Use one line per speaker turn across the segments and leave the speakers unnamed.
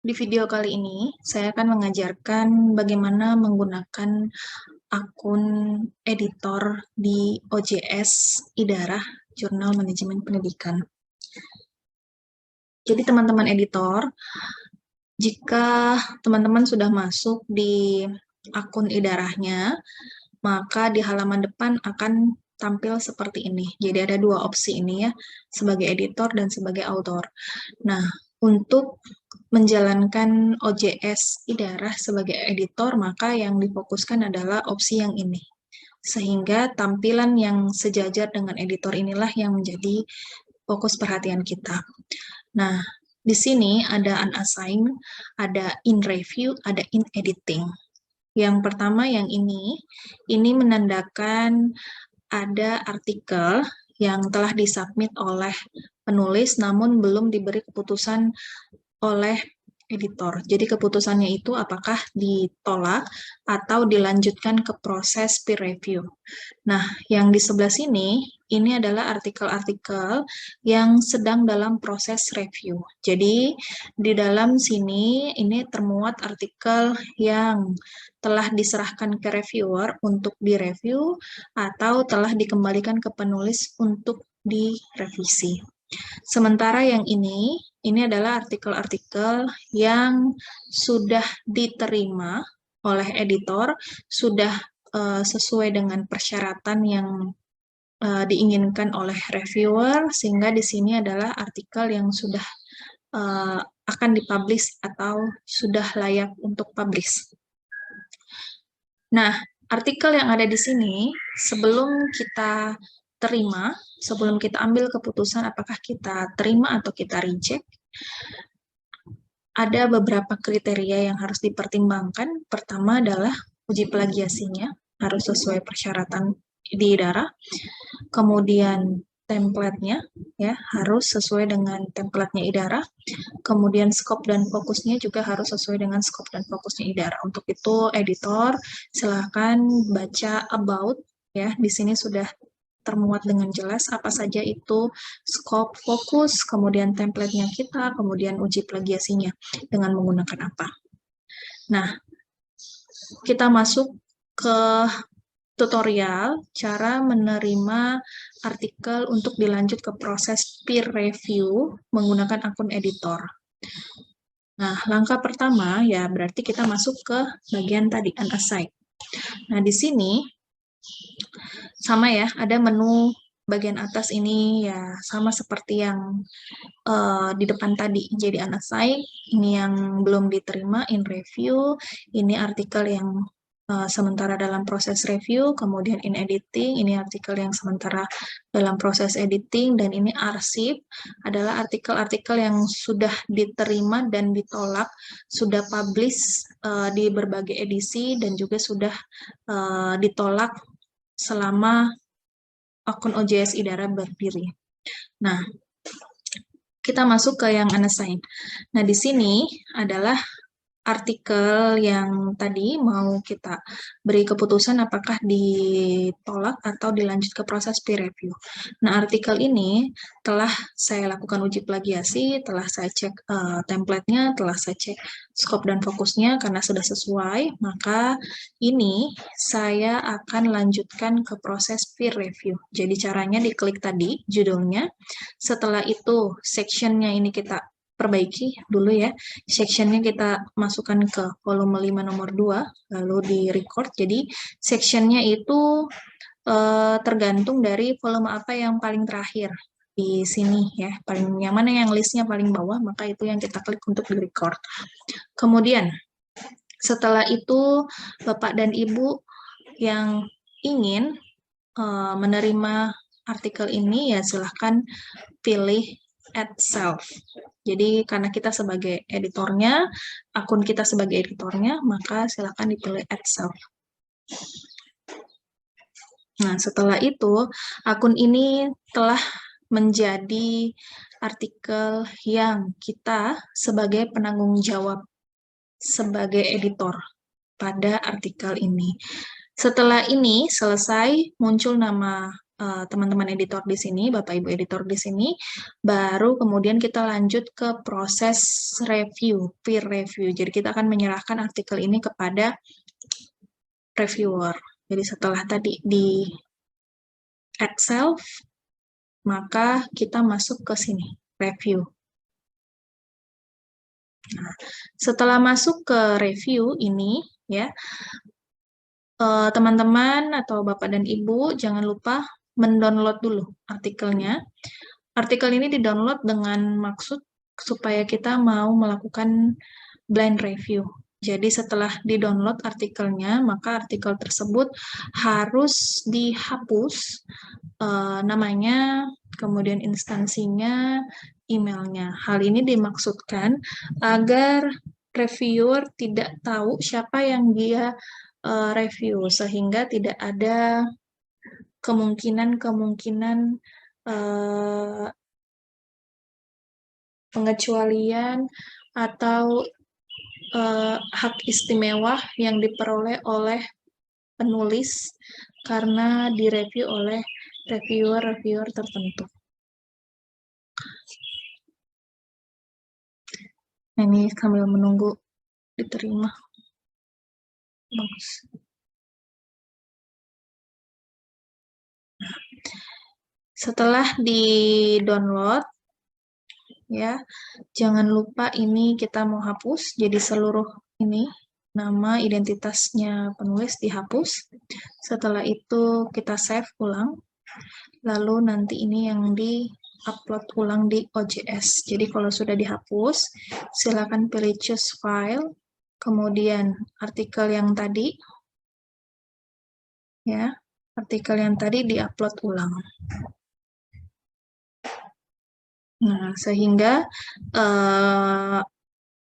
Di video kali ini, saya akan mengajarkan bagaimana menggunakan akun editor di OJS Idarah, Jurnal Manajemen Pendidikan. Jadi teman-teman editor, jika teman-teman sudah masuk di akun idarahnya, maka di halaman depan akan tampil seperti ini. Jadi ada dua opsi ini ya, sebagai editor dan sebagai author. Nah, untuk menjalankan OJS Idarah sebagai editor, maka yang difokuskan adalah opsi yang ini. Sehingga tampilan yang sejajar dengan editor inilah yang menjadi fokus perhatian kita. Nah, di sini ada unassign, ada in review, ada in editing. Yang pertama yang ini menandakan ada artikel yang telah disubmit oleh penulis namun belum diberi keputusan oleh editor. Jadi keputusannya itu apakah ditolak atau dilanjutkan ke proses peer review. Nah, yang di sebelah sini, ini adalah artikel-artikel yang sedang dalam proses review. Jadi, di dalam sini, ini termuat artikel yang telah diserahkan ke reviewer untuk direview atau telah dikembalikan ke penulis untuk direvisi. Sementara yang ini adalah artikel-artikel yang sudah diterima oleh editor, sudah sesuai dengan persyaratan yang diinginkan oleh reviewer, sehingga di sini adalah artikel yang sudah akan dipublish atau sudah layak untuk publish. Nah, artikel yang ada di sini, sebelum kita terima, sebelum kita ambil keputusan apakah kita terima atau kita reject, ada beberapa kriteria yang harus dipertimbangkan. Pertama adalah uji plagiasinya, harus sesuai persyaratan di idarah. Kemudian template-nya ya harus sesuai dengan template-nya idarah. Kemudian scope dan fokusnya juga harus sesuai dengan scope dan fokusnya idarah. Untuk itu editor silahkan baca about ya. Di sini sudah termuat dengan jelas apa saja itu scope, fokus, kemudian template-nya kita, kemudian uji plagiasinya dengan menggunakan apa. Nah, kita masuk ke tutorial cara menerima artikel untuk dilanjut ke proses peer review menggunakan akun editor. Nah, langkah pertama ya berarti kita masuk ke bagian tadi, unassign. Nah, di sini sama ya, ada menu bagian atas ini ya sama seperti yang di depan tadi. Jadi unassign, ini yang belum diterima, in review, ini artikel yang sementara dalam proses review, kemudian in editing, ini artikel yang sementara dalam proses editing, dan ini arsip adalah artikel-artikel yang sudah diterima dan ditolak, sudah publish di berbagai edisi, dan juga sudah ditolak selama akun OJS Idarah berdiri. Nah, kita masuk ke yang unassign. Nah, di sini adalah artikel yang tadi mau kita beri keputusan apakah ditolak atau dilanjut ke proses peer review. Nah, artikel ini telah saya lakukan uji plagiasi, telah saya cek template-nya, telah saya cek scope dan fokusnya karena sudah sesuai, maka ini saya akan lanjutkan ke proses peer review. Jadi caranya diklik tadi judulnya, setelah itu section-nya ini kita perbaiki dulu ya. Section-nya kita masukkan ke volume 5 nomor 2, lalu di record. Jadi section-nya itu tergantung dari volume apa yang paling terakhir di sini ya. Yang mana yang listnya paling bawah, maka itu yang kita klik untuk di record. Kemudian setelah itu Bapak dan Ibu yang ingin menerima artikel ini ya silahkan pilih add self. Jadi karena kita sebagai editornya, akun kita sebagai editornya, maka silakan dipilih add self. Nah, setelah itu akun ini telah menjadi artikel yang kita sebagai penanggung jawab sebagai editor pada artikel ini. Setelah ini selesai, muncul nama teman-teman editor di sini, Bapak Ibu editor di sini, baru kemudian kita lanjut ke proses review, peer review. Jadi kita akan menyerahkan artikel ini kepada reviewer. Jadi setelah tadi di add self, maka kita masuk ke sini, review. Nah, setelah masuk ke review ini, ya, teman-teman atau Bapak dan Ibu jangan lupa mendownload dulu artikelnya. Artikel ini didownload dengan maksud supaya kita mau melakukan blind review. Jadi setelah didownload artikelnya, maka artikel tersebut harus dihapus namanya, kemudian instansinya, emailnya. Hal ini dimaksudkan agar reviewer tidak tahu siapa yang dia review, sehingga tidak ada kemungkinan-kemungkinan pengecualian atau hak istimewa yang diperoleh oleh penulis karena direview oleh reviewer-reviewer tertentu. Ini sambil menunggu diterima. Bagus. Setelah di-download, ya, jangan lupa ini kita mau hapus, jadi seluruh ini nama identitasnya penulis dihapus. Setelah itu kita save ulang, lalu nanti ini yang di-upload ulang di OJS. Jadi kalau sudah dihapus, silakan pilih choose file, kemudian artikel yang tadi, ya, artikel yang tadi di-upload ulang. Nah, sehingga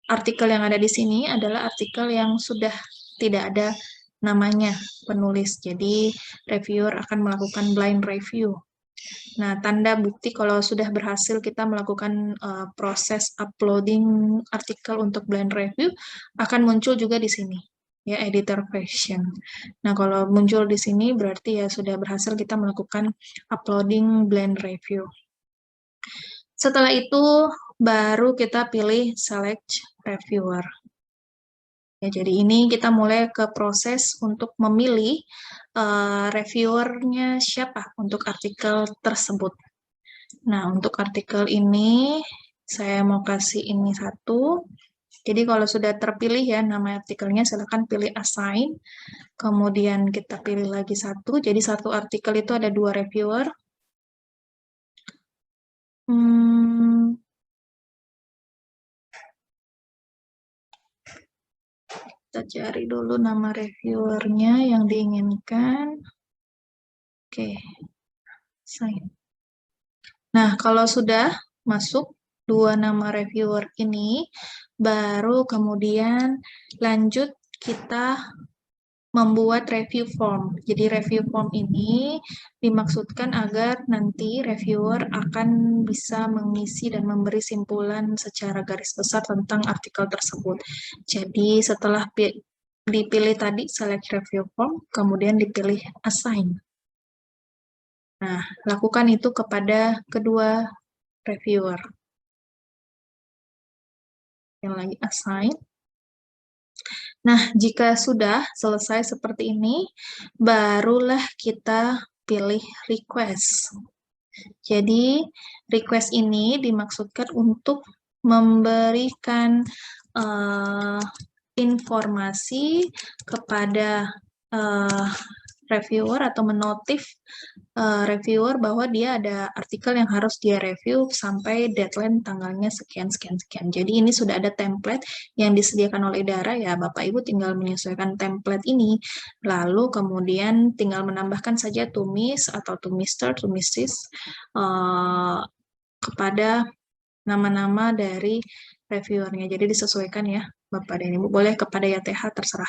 artikel yang ada di sini adalah artikel yang sudah tidak ada namanya penulis. Jadi, reviewer akan melakukan blind review. Nah, tanda bukti kalau sudah berhasil kita melakukan proses uploading artikel untuk blind review akan muncul juga di sini, ya, editor version. Nah, kalau muncul di sini berarti ya sudah berhasil kita melakukan uploading blind review. Setelah itu baru kita pilih select reviewer. Ya, jadi ini kita mulai ke proses untuk memilih reviewernya siapa untuk artikel tersebut. Nah, untuk artikel ini saya mau kasih ini satu. Jadi kalau sudah terpilih ya nama artikelnya, silakan pilih assign. Kemudian kita pilih lagi satu. Jadi satu artikel itu ada 2 reviewer. Kita cari dulu nama reviewernya yang diinginkan. Oke, sign. Nah, kalau sudah masuk 2 nama reviewer ini, baru kemudian lanjut kita membuat review form. Jadi review form ini dimaksudkan agar nanti reviewer akan bisa mengisi dan memberi simpulan secara garis besar tentang artikel tersebut. Jadi setelah dipilih tadi select review form, kemudian dipilih assign. Nah, lakukan itu kepada kedua reviewer. Yang lagi assign. Nah, jika sudah selesai seperti ini, barulah kita pilih request. Jadi, request ini dimaksudkan untuk memberikan informasi kepada reviewer atau menotif reviewer bahwa dia ada artikel yang harus dia review sampai deadline tanggalnya sekian, sekian, sekian. Jadi ini sudah ada template yang disediakan oleh Dara ya, Bapak Ibu tinggal menyesuaikan template ini, lalu kemudian tinggal menambahkan saja to Miss atau to Mr, to Mrs kepada nama-nama dari reviewernya. Jadi disesuaikan ya Bapak dan Ibu, boleh kepada YTH terserah.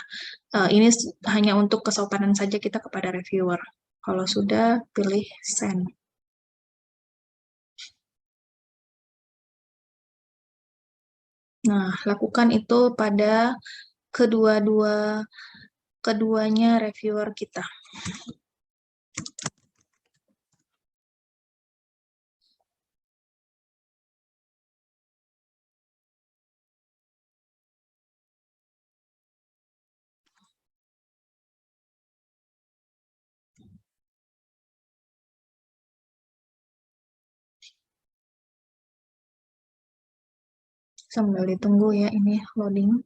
Ini hanya untuk kesopanan saja kita kepada reviewer. Kalau sudah, pilih send. Nah, lakukan itu pada keduanya reviewer kita. Sambil ditunggu ya ini loading.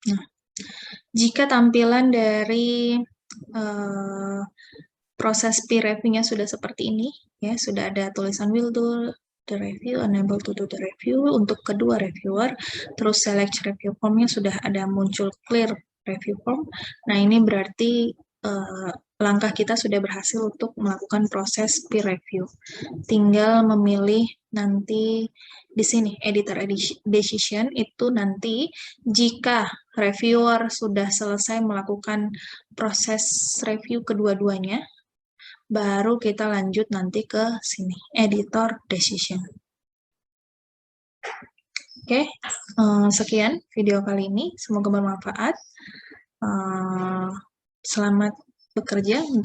Nah, jika tampilan dari proses peer review-nya sudah seperti ini, ya sudah ada tulisan will do the review, unable to do the review untuk kedua reviewer, terus select review form-nya sudah ada muncul clear review form. Nah ini berarti langkah kita sudah berhasil untuk melakukan proses peer review. Tinggal memilih nanti di sini editor decision itu nanti jika reviewer sudah selesai melakukan proses review kedua-duanya, baru kita lanjut nanti ke sini, editor decision. Oke, sekian video kali ini. Semoga bermanfaat. Selamat bekerja untuk